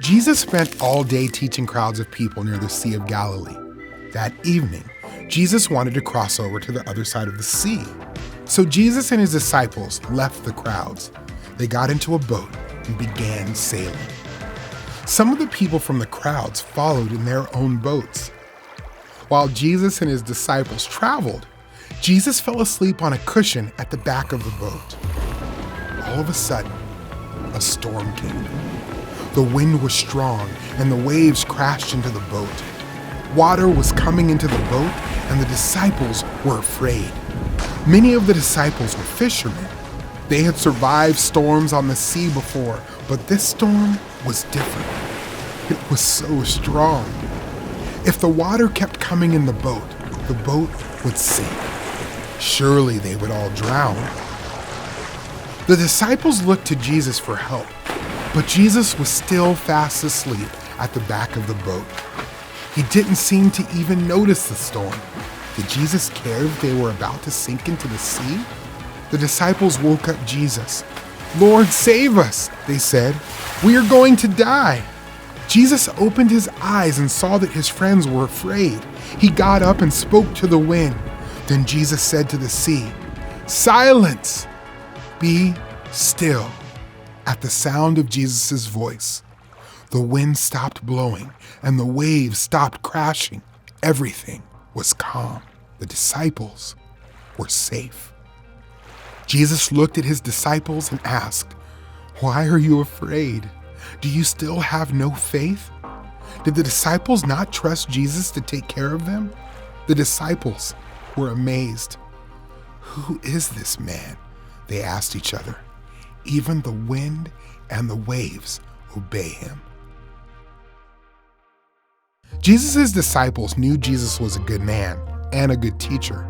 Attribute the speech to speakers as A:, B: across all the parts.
A: Jesus spent all day teaching crowds of people near the Sea of Galilee. That evening, Jesus wanted to cross over to the other side of the sea. So Jesus and his disciples left the crowds. They got into a boat and began sailing. Some of the people from the crowds followed in their own boats. While Jesus and his disciples traveled, Jesus fell asleep on a cushion at the back of the boat. All of a sudden, a storm came. The wind was strong and the waves crashed into the boat. Water was coming into the boat and the disciples were afraid. Many of the disciples were fishermen. They had survived storms on the sea before, but this storm was different. It was so strong. If the water kept coming in the boat would sink. Surely they would all drown. The disciples looked to Jesus for help, but Jesus was still fast asleep at the back of the boat. He didn't seem to even notice the storm. Did Jesus care if they were about to sink into the sea? The disciples woke up Jesus. "Lord, save us," they said. "We are going to die." Jesus opened his eyes and saw that his friends were afraid. He got up and spoke to the wind. Then Jesus said to the sea, "Silence! Be still." At the sound of Jesus' voice, the wind stopped blowing and the waves stopped crashing. Everything was calm. The disciples were safe. Jesus looked at his disciples and asked, "Why are you afraid? Do you still have no faith?" Did the disciples not trust Jesus to take care of them? The disciples were amazed. "Who is this man?" they asked each other. "Even the wind and the waves obey him." Jesus' disciples knew Jesus was a good man and a good teacher.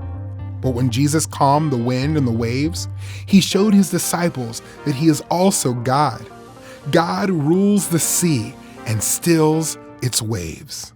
A: But when Jesus calmed the wind and the waves, he showed his disciples that he is also God. God rules the sea and stills its waves.